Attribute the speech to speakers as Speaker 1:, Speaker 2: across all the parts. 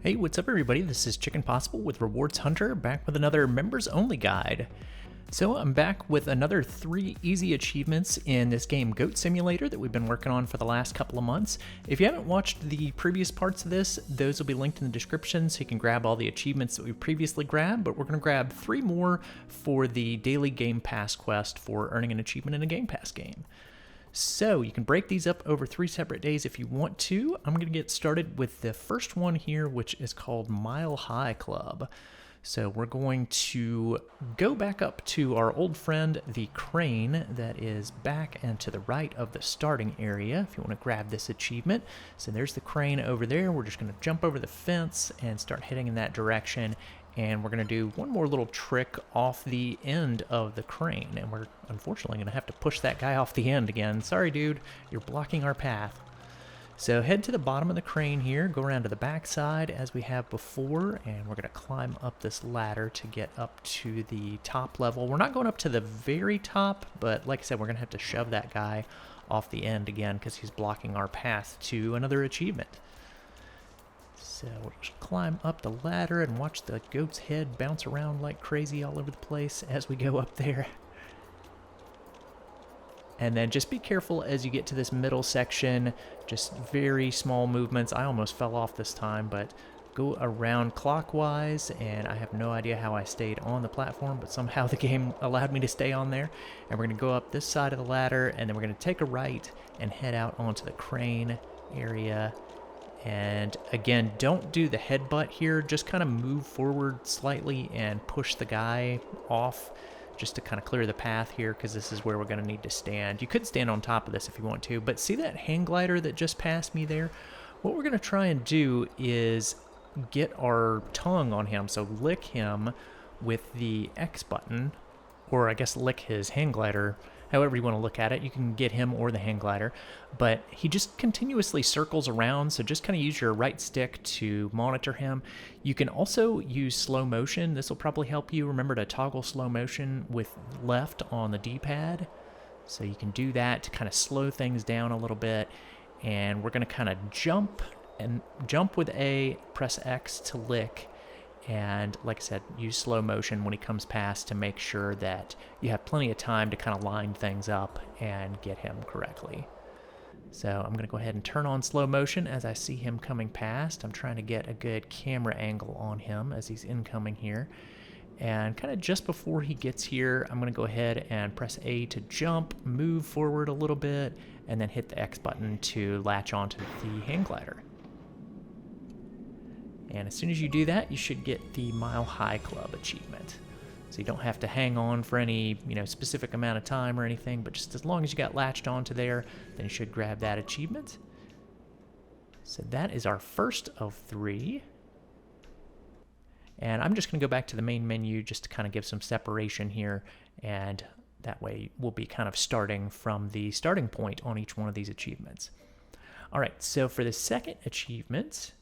Speaker 1: Hey, what's up everybody? This is Chicken Possible with Rewards Hunter, back with another members only guide. So I'm back with another 3 easy achievements in this game Goat Simulator that we've been working on for the last couple of months. If you haven't watched the previous parts of this, those will be linked in the description so you can grab all the achievements that we previously grabbed, but we're going to grab 3 more for the daily Game Pass quest for earning an achievement in a Game Pass game. So you can break these up over 3 separate days if you want to. I'm going to get started with the first one here, which is called Mile High Club. So we're going to go back up to our old friend, the crane, that is back and to the right of the starting area, if you want to grab this achievement. So there's the crane over there. We're just going to jump over the fence and start heading in that direction. And we're going to do one more little trick off the end of the crane. And we're unfortunately going to have to push that guy off the end again. Sorry, dude, you're blocking our path. So head to the bottom of the crane here, go around to the back side as we have before, and we're going to climb up this ladder to get up to the top level. We're not going up to the very top, but like I said, we're going to have to shove that guy off the end again because he's blocking our path to another achievement. So we'll just climb up the ladder and watch the goat's head bounce around like crazy all over the place as we go up there. And then just be careful as you get to this middle section, just very small movements. I almost fell off this time, but go around clockwise, and I have no idea how I stayed on the platform, but somehow the game allowed me to stay on there. And we're going to go up this side of the ladder, and then we're going to take a right and head out onto the crane area. And again, don't do the headbutt here, just kind of move forward slightly and push the guy off just to kind of clear the path here, because this is where we're going to need to stand. You could stand on top of this if you want to, but see that hang glider that just passed me there? What we're going to try and do is get our tongue on him, so lick him with the X button, or I guess lick his hang glider. However you want to look at it, you can get him or the hang glider, but he just continuously circles around, so just kind of use your right stick to monitor him. You can also use slow motion. This will probably help you. Remember to toggle slow motion with left on the D-pad, so you can do that to kind of slow things down a little bit. And we're going to kind of jump with A, press X to lick. And like I said, use slow motion when he comes past to make sure that you have plenty of time to kind of line things up and get him correctly. So I'm going to go ahead and turn on slow motion as I see him coming past. I'm trying to get a good camera angle on him as he's incoming here. And kind of just before he gets here, I'm going to go ahead and press A to jump, move forward a little bit, and then hit the X button to latch onto the hang glider. And as soon as you do that, you should get the Mile High Club achievement. So you don't have to hang on for any, specific amount of time or anything, but just as long as you got latched onto there, then you should grab that achievement. So that is our first of 3. And I'm just going to go back to the main menu just to kind of give some separation here, and that way we'll be kind of starting from the starting point on each one of these achievements. All right, so for the second achievement,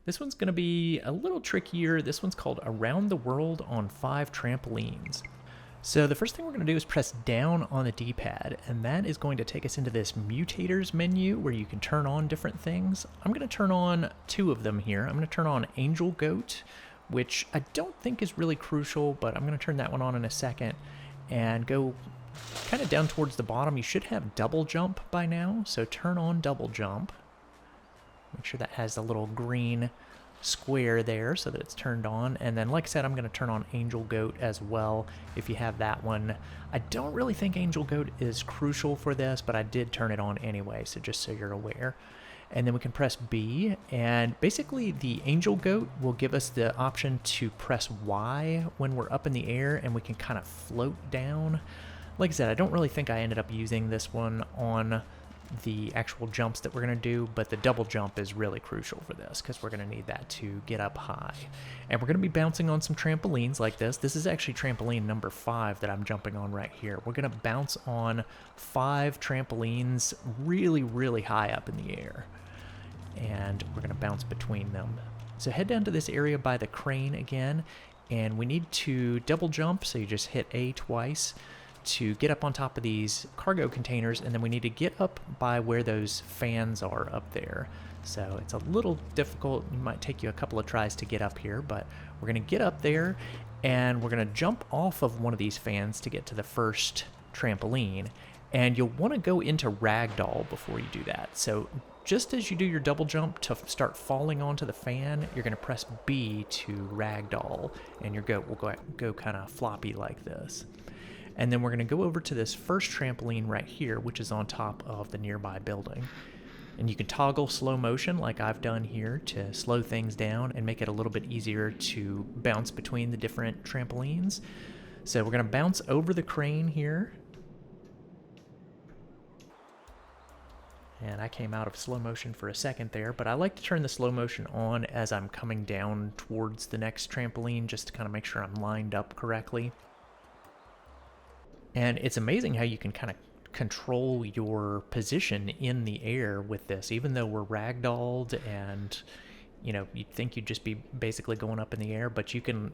Speaker 1: this one's going to be a little trickier. This one's called Around the World on 5 Trampolines. So the first thing we're going to do is press down on the D-pad, and that is going to take us into this mutators menu where you can turn on different things. I'm going to turn on 2 of them here. I'm going to turn on Angel Goat, which I don't think is really crucial, but I'm going to turn that one on in a second, and go kind of down towards the bottom. You should have double jump by now, so turn on double jump. Make sure that has the little green square there so that it's turned on. And then, like I said, I'm going to turn on Angel Goat as well if you have that one. I don't really think Angel Goat is crucial for this, but I did turn it on anyway, so just so you're aware. And then we can press B, and basically the Angel Goat will give us the option to press Y when we're up in the air, and we can kind of float down. Like I said, I don't really think I ended up using this one on the actual jumps that we're going to do, but the double jump is really crucial for this because we're going to need that to get up high. And we're going to be bouncing on some trampolines like this. This is actually trampoline number 5 that I'm jumping on right here. We're going to bounce on 5 trampolines really, really high up in the air, and we're going to bounce between them. So head down to this area by the crane again, and we need to double jump, so you just hit A twice to get up on top of these cargo containers, and then we need to get up by where those fans are up there. So it's a little difficult. It might take you a couple of tries to get up here, but we're going to get up there, and we're going to jump off of one of these fans to get to the first trampoline. And you'll want to go into ragdoll before you do that. So just as you do your double jump to start falling onto the fan, you're going to press B to ragdoll, and your goat will go kind of floppy like this. And then we're going to go over to this first trampoline right here, which is on top of the nearby building. And you can toggle slow motion like I've done here to slow things down and make it a little bit easier to bounce between the different trampolines. So we're going to bounce over the crane here. And I came out of slow motion for a second there, but I like to turn the slow motion on as I'm coming down towards the next trampoline just to kind of make sure I'm lined up correctly. And it's amazing how you can kind of control your position in the air with this, even though we're ragdolled and, you know, you'd think you'd just be basically going up in the air, but you can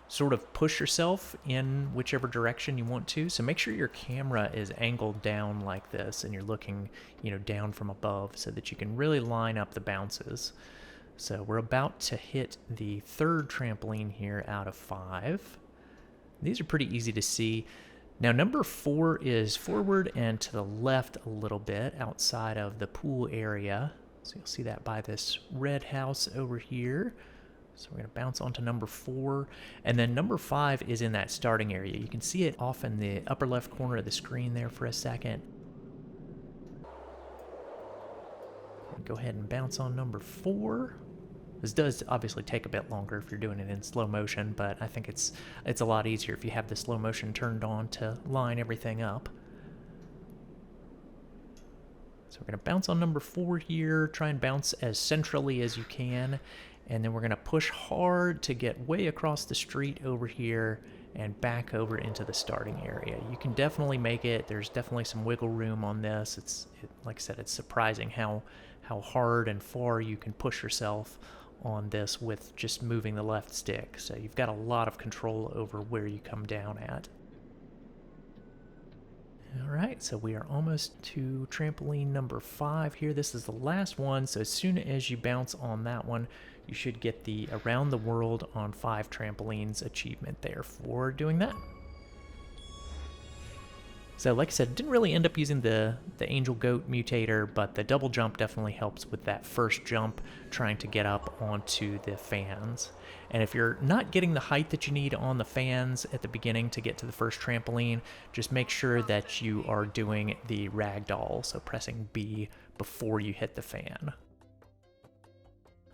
Speaker 1: sort of push yourself in whichever direction you want to. So make sure your camera is angled down like this and you're looking, you know, down from above so that you can really line up the bounces. So we're about to hit the third trampoline here out of 5. These are pretty easy to see. Now number 4 is forward and to the left a little bit outside of the pool area. So you'll see that by this red house over here. So we're going to bounce onto number 4, and then number 5 is in that starting area. You can see it off in the upper left corner of the screen there for a second. Go ahead and bounce on number 4. This does obviously take a bit longer if you're doing it in slow motion, but I think it's a lot easier if you have the slow motion turned on to line everything up. So we're going to bounce on number 4 here, try and bounce as centrally as you can. And then we're going to push hard to get way across the street over here and back over into the starting area. You can definitely make it. There's definitely some wiggle room on this. Like I said, it's surprising how hard and far you can push yourself on this with just moving the left stick. So you've got a lot of control over where you come down at. All right, so we are almost to trampoline number 5 here. This is the last one, so as soon as you bounce on that one, you should get the Around the World on 5 Trampolines achievement there for doing that. So like I said, didn't really end up using the Angel Goat mutator, but the double jump definitely helps with that first jump, trying to get up onto the fans. And if you're not getting the height that you need on the fans at the beginning to get to the first trampoline, just make sure that you are doing the ragdoll, so pressing B before you hit the fan.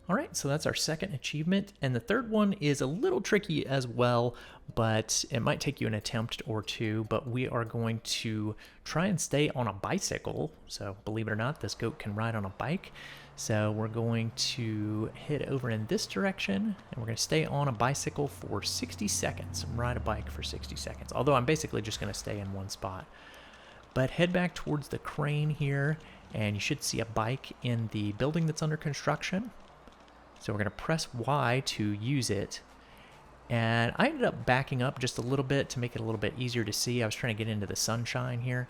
Speaker 1: All right, so that's our second achievement, and the third one is a little tricky as well, but it might take you an attempt or two, but we are going to try and stay on a bicycle. So believe it or not, this goat can ride on a bike. So we're going to head over in this direction, and we're going to stay on a bicycle for 60 seconds, and ride a bike for 60 seconds, although I'm basically just going to stay in one spot. But head back towards the crane here, and you should see a bike in the building that's under construction. So we're going to press Y to use it. And I ended up backing up just a little bit to make it a little bit easier to see. I was trying to get into the sunshine here.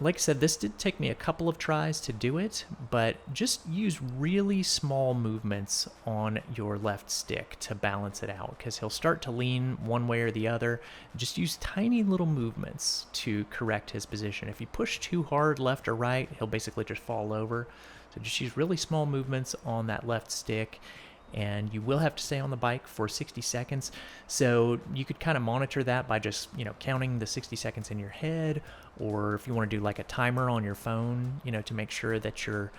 Speaker 1: Like I said, this did take me a couple of tries to do it, but just use really small movements on your left stick to balance it out, because he'll start to lean one way or the other. Just use tiny little movements to correct his position. If you push too hard left or right, he'll basically just fall over. So just use really small movements on that left stick, and you will have to stay on the bike for 60 seconds. So you could kind of monitor that by just, counting the 60 seconds in your head, or if you want to do like a timer on your phone, to make sure that you're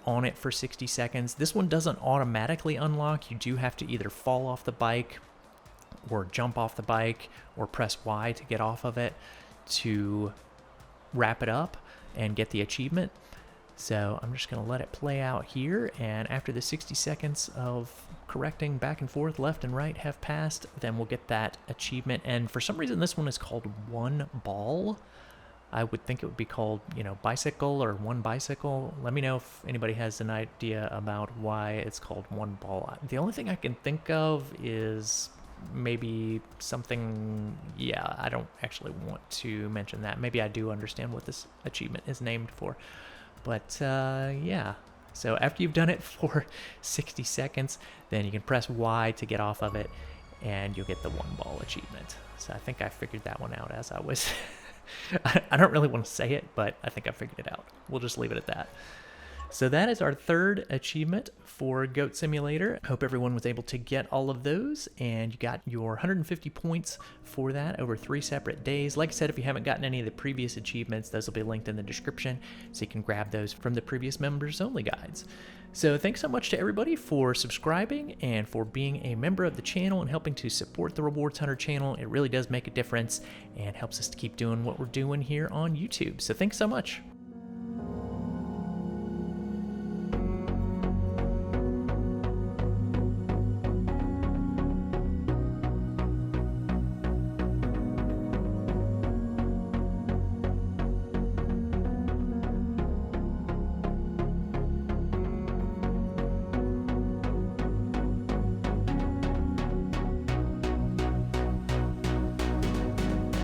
Speaker 1: on it for 60 seconds. This one doesn't automatically unlock. You do have to either fall off the bike or jump off the bike or press Y to get off of it to wrap it up and get the achievement. So I'm just going to let it play out here, and after the 60 seconds of correcting back and forth, left and right have passed, then we'll get that achievement. And for some reason this one is called One Ball. I would think it would be called, bicycle or one bicycle. Let me know if anybody has an idea about why it's called One Ball. The only thing I can think of is maybe something, yeah, I don't actually want to mention that. Maybe I do understand what this achievement is named for. But yeah, so after you've done it for 60 seconds, then you can press Y to get off of it, and you'll get the 1 ball achievement. So I think I figured that one out as I was... I don't really want to say it, but I think I figured it out. We'll just leave it at that. So that is our 3rd achievement for Goat Simulator. I hope everyone was able to get all of those, and you got your 150 points for that over 3 separate days. Like I said, if you haven't gotten any of the previous achievements, those will be linked in the description, so you can grab those from the previous members-only guides. So thanks so much to everybody for subscribing and for being a member of the channel and helping to support the Rewards Hunter channel. It really does make a difference and helps us to keep doing what we're doing here on YouTube. So thanks so much.